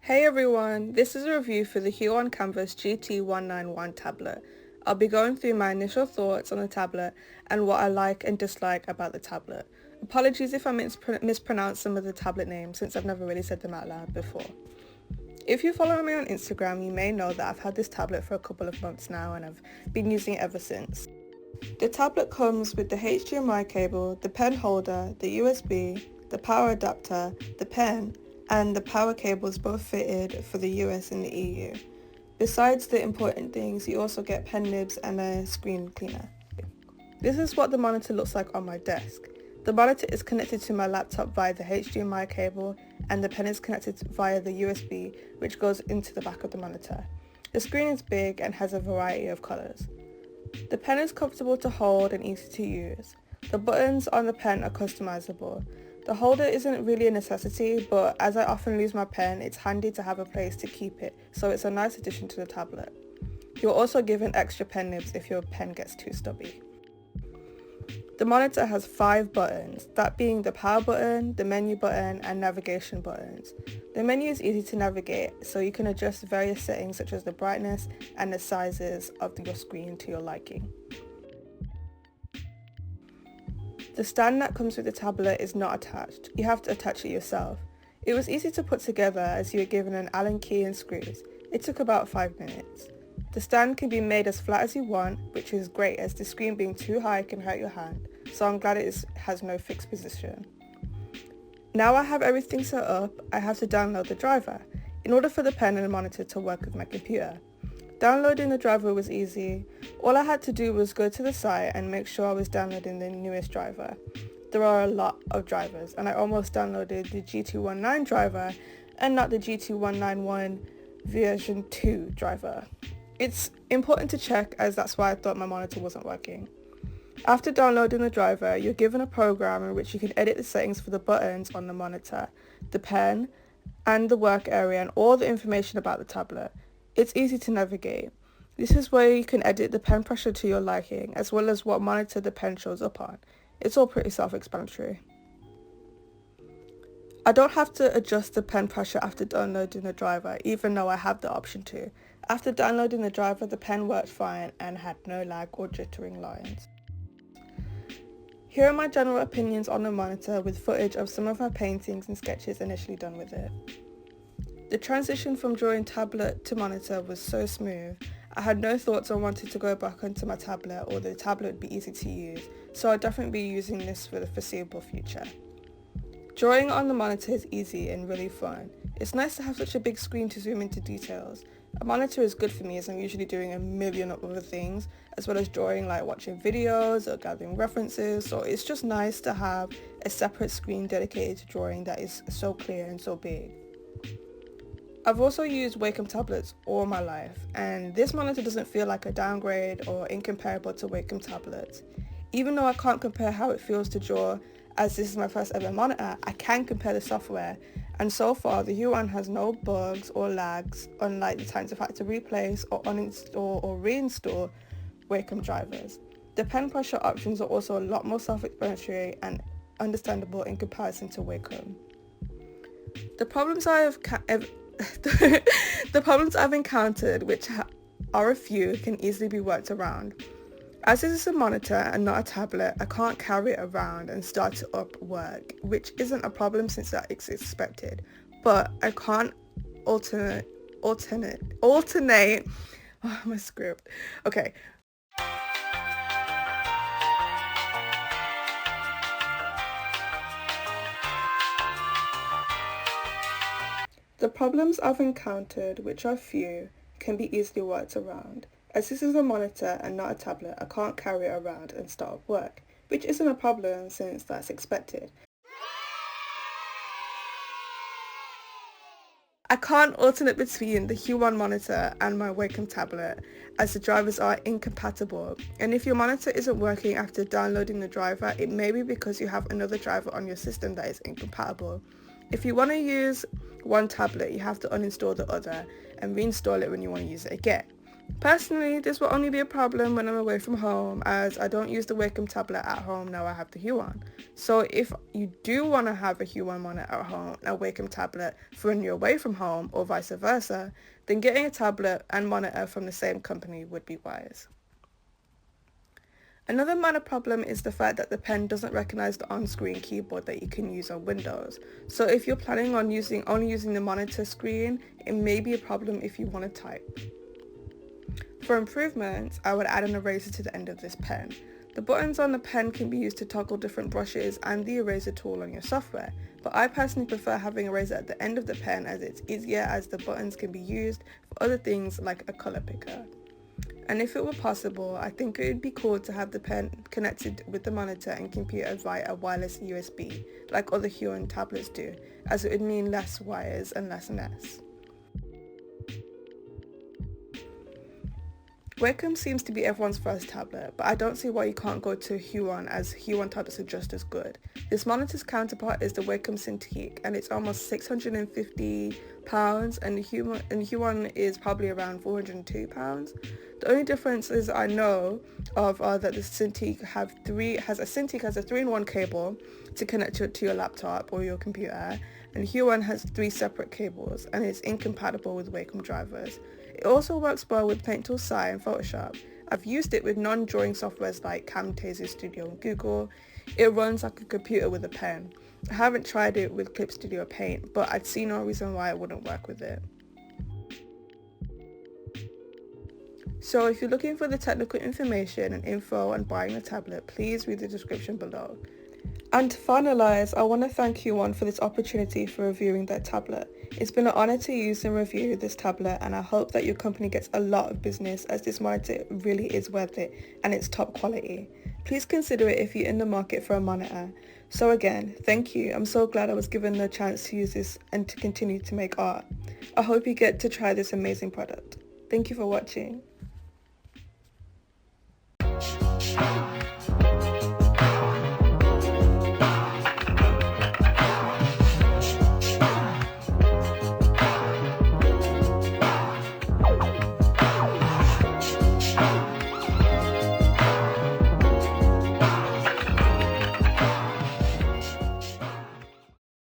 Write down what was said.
Hey everyone, this is a review for the HUION Kamvas GT-191 tablet. I'll be going through my initial thoughts on the tablet and what I like and dislike about the tablet. Apologies if I mispronounce some of the tablet names since I've never really said them out loud before. If you follow me on Instagram, you may know that I've had this tablet for a couple of months now and I've been using it ever since. The tablet comes with the HDMI cable, the pen holder, the USB, the power adapter, the pen, and the power cables both fitted for the US and the EU. Besides the important things, you also get pen nibs and a screen cleaner. This is what the monitor looks like on my desk. The monitor is connected to my laptop via the HDMI cable and the pen is connected via the USB, which goes into the back of the monitor. The screen is big and has a variety of colours. The pen is comfortable to hold and easy to use. The buttons on the pen are customizable. The holder isn't really a necessity, but as I often lose my pen, it's handy to have a place to keep it, so it's a nice addition to the tablet. You're also given extra pen nibs if your pen gets too stubby. The monitor has 5 buttons, that being the power button, the menu button, and navigation buttons. The menu is easy to navigate, so you can adjust various settings such as the brightness and the sizes of your screen to your liking. The stand that comes with the tablet is not attached. You have to attach it yourself. It was easy to put together as you were given an Allen key and screws. It took about 5 minutes. The stand can be made as flat as you want, which is great as the screen being too high can hurt your hand, so I'm glad it has no fixed position. Now I have everything set up, I have to download the driver in order for the pen and the monitor to work with my computer. Downloading the driver was easy. All I had to do was go to the site and make sure I was downloading the newest driver. There are a lot of drivers and I almost downloaded the GT-19 driver and not the GT-191 V2 driver. It's important to check as that's why I thought my monitor wasn't working. After downloading the driver, you're given a program in which you can edit the settings for the buttons on the monitor, the pen, and the work area and all the information about the tablet. It's easy to navigate. This is where you can edit the pen pressure to your liking, as well as what monitor the pen shows up on. It's all pretty self-explanatory. I don't have to adjust the pen pressure after downloading the driver, even though I have the option to. After downloading the driver, the pen worked fine and had no lag or jittering lines. Here are my general opinions on the monitor with footage of some of my paintings and sketches initially done with it. The transition from drawing tablet to monitor was so smooth. I had no thoughts on wanting to go back onto my tablet or the tablet would be easy to use, so I'll definitely be using this for the foreseeable future. Drawing on the monitor is easy and really fun. It's nice to have such a big screen to zoom into details. A monitor is good for me as I'm usually doing a million other things, as well as drawing like watching videos or gathering references, so it's just nice to have a separate screen dedicated to drawing that is so clear and so big. I've also used Wacom tablets all my life, and this monitor doesn't feel like a downgrade or incomparable to Wacom tablets. Even though I can't compare how it feels to draw, as this is my first ever monitor, I can compare the software, and so far the HUION has no bugs or lags, unlike the times I've had to replace or uninstall or reinstall Wacom drivers. The pen pressure options are also a lot more self-explanatory and understandable in comparison to Wacom. The problems I've encountered, which are a few, can easily be worked around. As this is a monitor and not a tablet, I can't carry it around and start it up work, which isn't a problem since that is expected, but I can't alternate, my script, okay. The problems I've encountered, which are few, can be easily worked around. As this is a monitor and not a tablet, I can't carry it around and start up work, which isn't a problem since that's expected. I can't alternate between the HUION monitor and my Wacom tablet as the drivers are incompatible, and if your monitor isn't working after downloading the driver, it may be because you have another driver on your system that is incompatible. If you want to use one tablet, you have to uninstall the other and reinstall it when you want to use it again. Personally, this will only be a problem when I'm away from home, as I don't use the Wacom tablet at home. Now I have the HUION. So if you do want to have a HUION monitor at home and a Wacom tablet for when you're away from home or vice versa, then getting a tablet and monitor from the same company would be wise. Another minor problem is the fact that the pen doesn't recognize the on-screen keyboard that you can use on Windows. So if you're planning on only using the monitor screen, it may be a problem if you want to type. For improvements, I would add an eraser to the end of this pen. The buttons on the pen can be used to toggle different brushes and the eraser tool on your software, but I personally prefer having an eraser at the end of the pen as it's easier, as the buttons can be used for other things like a color picker. And if it were possible, I think it would be cool to have the pen connected with the monitor and computer via a wireless USB, like other HUION tablets do, as it would mean less wires and less ness. Wacom seems to be everyone's first tablet, but I don't see why you can't go to HUION, as HUION tablets are just as good. This monitor's counterpart is the Wacom Cintiq, and it's almost £650, and the HUION is probably around £402. The only differences I know of are that the Cintiq has a 3-in-1 cable to connect to your laptop or your computer, and HUION has 3 separate cables and is incompatible with Wacom drivers. It also works well with Paint Tool SI and Photoshop. I've used it with non-drawing softwares like Camtasia Studio and Google. It runs like a computer with a pen. I haven't tried it with Clip Studio Paint, but I'd see no reason why it wouldn't work with it. So if you're looking for the technical information and info on buying a tablet, please read the description below. And to finalise, I want to thank HUION for this opportunity for reviewing their tablet. It's been an honour to use and review this tablet, and I hope that your company gets a lot of business, as this monitor really is worth it and it's top quality. Please consider it if you're in the market for a monitor. So again, thank you. I'm so glad I was given the chance to use this and to continue to make art. I hope you get to try this amazing product. Thank you for watching.